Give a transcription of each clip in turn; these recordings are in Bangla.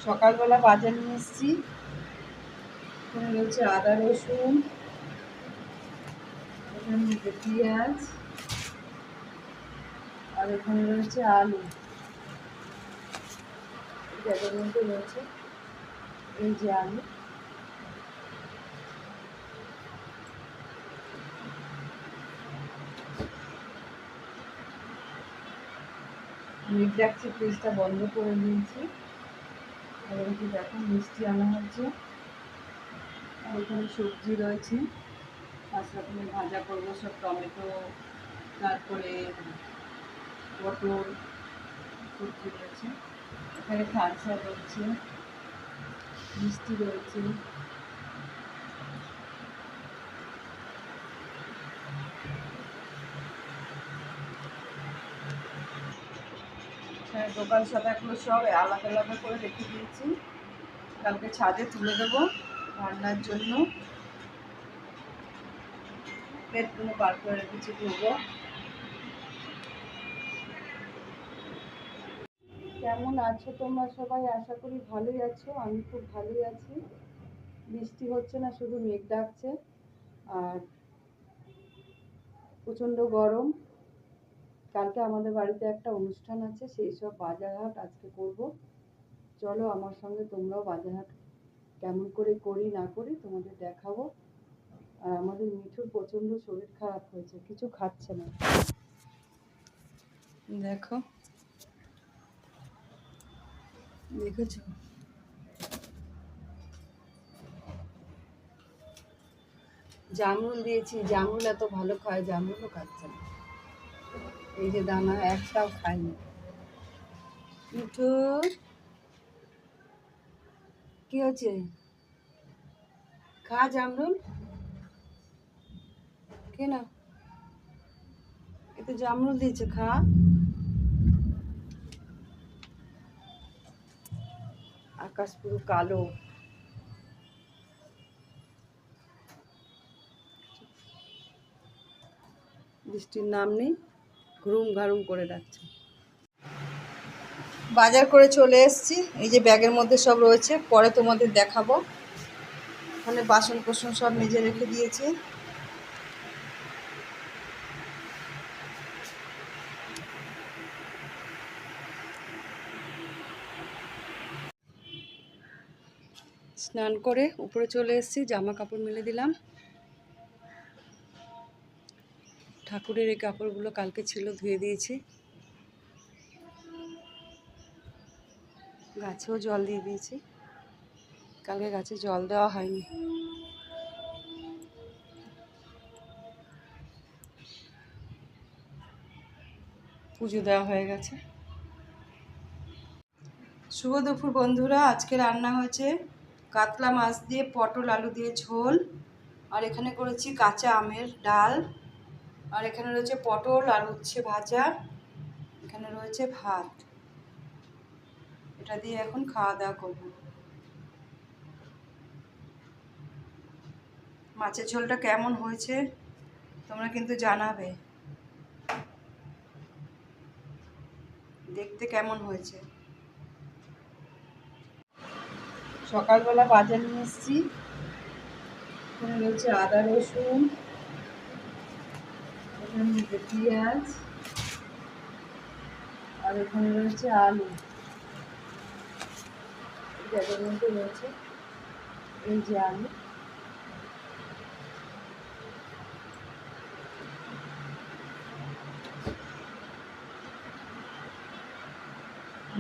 সকালবেলা বাজার নিয়ে এসেছি। এখানে রয়েছে আদা রসুন, এখানে রয়েছে পেঁয়াজ, আর এখানে রয়েছে আলু। এই ব্যাগের মধ্যে রয়েছে এই যে আলু। মিট রাখছি, ফ্রিজটা বন্ধ করে দিয়েছি। আর এই যে দেখো মিষ্টি আনা হচ্ছে, আর এখানে সবজি রয়েছে। 5 রকমের ভাজা করবো, সব টমেটো, তারপরে পটল, সবজি রয়েছে। এখানে খালসা রয়েছে, মিষ্টি রয়েছে। এখানে দোকান সাদাগুলো সব আলাদা আলাদা করে রেখে দিয়েছি, কালকে ছাদে তুলে দেবো রান্নার জন্য। প্লেটগুলো বার করে রেখেছি ধুবো। কেমন আছো তোমরা সবাই? আশা করি ভালোই আছো। আমি খুব ভালোই আছি। বৃষ্টি হচ্ছে না, শুধু মেঘ ডাকছে, আর প্রচণ্ড গরম। কালকে আমাদের বাড়িতে একটা অনুষ্ঠান আছে, সেই সব বাজারহাট আজকে করব। চলো আমার সঙ্গে তোমরাও বাজারহাট কেমন করে করি না করি তোমাদের দেখাবো। আর আমাদের মিঠুর প্রচণ্ড শরীর খারাপ হয়েছে, কিছু খাচ্ছে না। দেখো, দেখেছো? জামরুল দিয়েছি, জামরুল এত ভালো খায়, জামরুলও খাচ্ছে না। এই যে দানা একটাও খায়নি। মিঠু, কি হচ্ছে? খা জামরুল, কে না? এতে জামরুল দিয়েছে, খা। আকাশ পুরো কালো। বৃষ্টির নাম নেই, ঘুরুম ঘাড়ুম করে ডাকছে। বাজার করে চলে এসেছি, এই যে ব্যাগের মধ্যে সব রয়েছে, পরে তোমাদের দেখাবো। ওখানে বাসন কোসন সব মেজে রেখে দিয়েছি। স্নান করে উপরে চলে এসেছি, জামা কাপড় মেলে দিলাম। ঠাকুরের এই কাপড়গুলো কালকে ছিল, ধুয়ে দিয়েছি। গাছেও জল দিয়ে দিয়েছি, কালকে গাছে জল দেওয়া হয়নি। পুজো দেওয়া হয়ে গেছে। শুভ দুপুর বন্ধুরা, আজকে রান্না হয়েছে কাতলা মাছ দিয়ে পটল আলু দিয়ে ঝোল, আর এখানে করেছি কাঁচা আমের ডাল, আর এখানে রয়েছে পটল আর উচ্ছে ভাজা, এখানে রয়েছে ভাত। এটা দিয়ে এখন খাওয়া দাওয়া করব। মাছের ঝোলটা কেমন হয়েছে তোমরা কিন্তু জানাবে, দেখতে কেমন হয়েছে। সকালবেলা বাজার নিয়ে এসেছি। এখানে রয়েছে আদা রসুন, এখানে রয়েছে পেঁয়াজ, আর এখানে রয়েছে আলু। এই ব্যাগের মধ্যে রয়েছে এই যে আলু।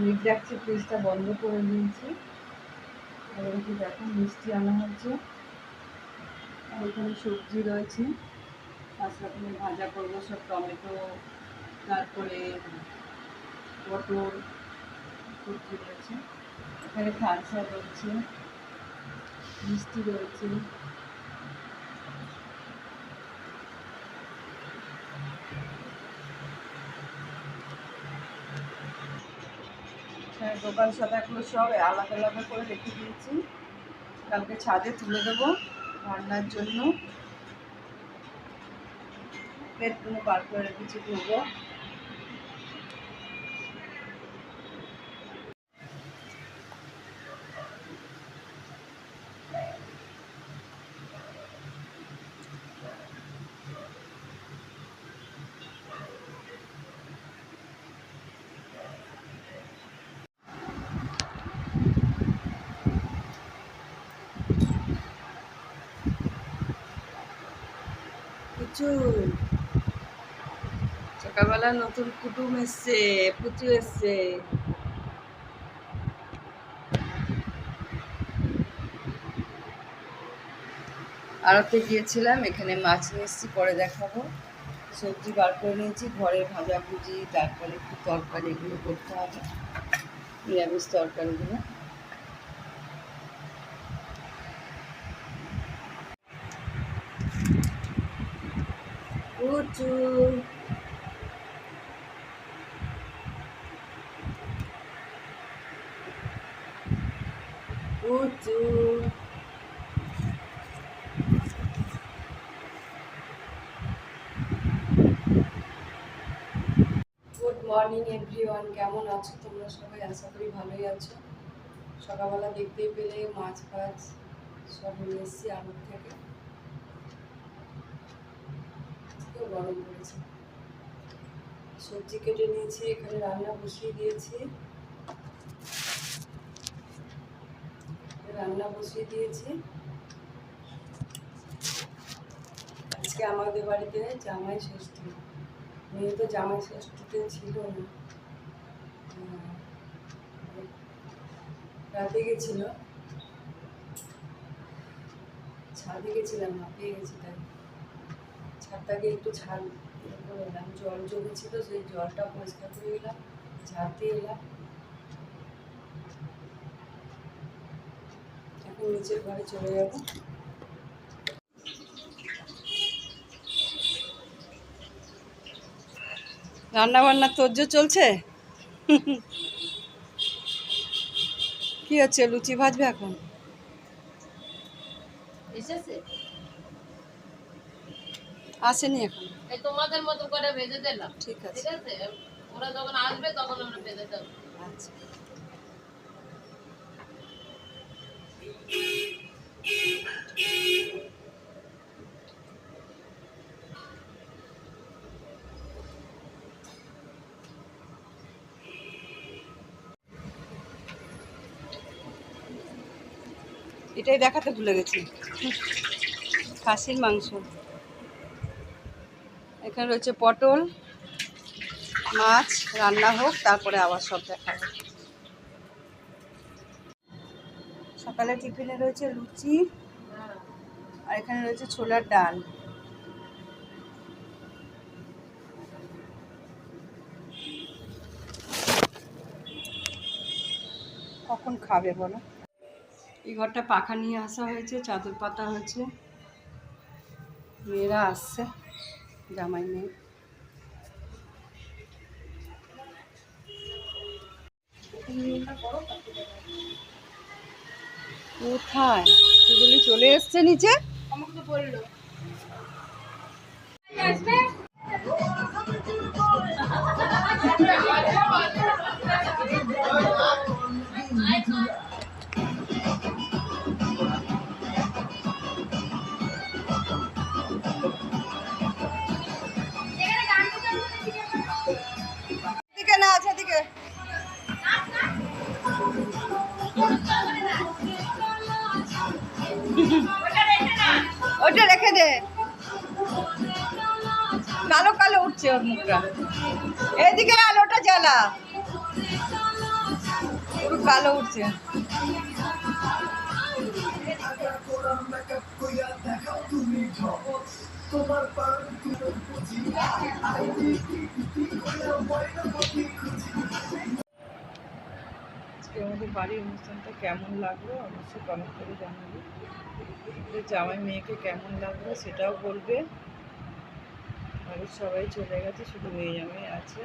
মিট রাখছি, ফ্রিজটা বন্ধ করে দিয়েছি। আর এই যে দেখো মিষ্টি আনা হচ্ছে, আর এখানে সবজি রয়েছে। 5 রকমের ভাজা করবো, সব টমেটো, তারপরে পটল, সবজি রয়েছে। এখানে খালসা রয়েছে, মিষ্টি রয়েছে। দোকান সাদাগুলো সব আলাদা আলাদা করে রেখে দিয়েছি, কালকে ছাদে তুলে দেবো রান্নার জন্য। প্লেটগুলো বার করে রেখেছি ধুবো। প্রচুর। সকালবেলা নতুন কুটুম এসছে, পুচু এসছে। আড়তে গিয়েছিলাম, এখানে মাছ নিয়ে এসেছি, পরে দেখাবো। সবজি বার করে নিয়েছি, ঘরে ভাজাভুজি, তারপরে একটু তরকারি, এগুলো করতে হবে, নিরামিষ তরকারিগুলো। প্রচুর প্রচুর। গুড মর্নিং এভরিওয়ান, কেমন আছো তোমরা সবাই? আশা করি ভালোই আছো। সকালবেলা দেখতেই পেলে মাছ ফাছ সব নিয়ে এসেছি আড়ত থেকে। আজকেও গরম পড়েছে। সবজি কেটে নিয়েছি, এখানে রান্না বসিয়ে দিয়েছি। আজকে আমাদের বাড়িতে জামাই ষষ্ঠী। মেয়ে তো জামাই ষষ্ঠীতে ছিল না, রাতে গেছিল, ছাদে গেছিলাম, হাঁপিয়ে গেছি, তাই ছাদটাকে একটু ঝাড় করে এলাম। জল জমেছিল, সেই জলটা পরিষ্কার করে এলাম, ঝাড় দিয়ে এলাম। এখন নিচের ঘরে চলে যাব। রান্না বান্না তোরজোর চলছে। কি হচ্ছে? লুচি ভাজবে এখন? আসেনি এখন। তোমাদের মতো করে ভেজে দিলাম, ঠিক আছে, ঠিক আছে। ওরা যখন আসবে তখন আমরা ভেজে দেবো। আচ্ছা। এটাই দেখাতে ভুলে গেছি, খাসির মাংস। এখানে রয়েছে পটল, মাছ রান্না হোক, তারপরে আবার সব দেখাবো। সকালে টিফিনে রয়েছে লুচি, আর এখানে রয়েছে ছোলার ডাল। কখন খাবে বলো? এই ঘরটা পাখা নিয়ে আসা হয়েছে, চাদর পাতা হয়েছে, মেয়েরা আসছে, জামাই মেয়ে। কোথায় তুই বলি চলে এসছে নিচে? আমাকে তো বললো আসবে। দিকে না আছে দিকে। ওটা রেখে দে, কালো কালো উঠছে ওর মুখটা। এদিকে আলোটা জ্বালা, পুরো কালো উঠছে। আজকে আমাদের বাড়ির অনুষ্ঠানটা কেমন লাগলো অবশ্যই কমেন্ট করে জানাবে। জামাই মেয়েকে কেমন লাগলো সেটাও বলবে। বাড়ির সবাই চলে গেছে, শুধু মেয়ে জামাই আছে।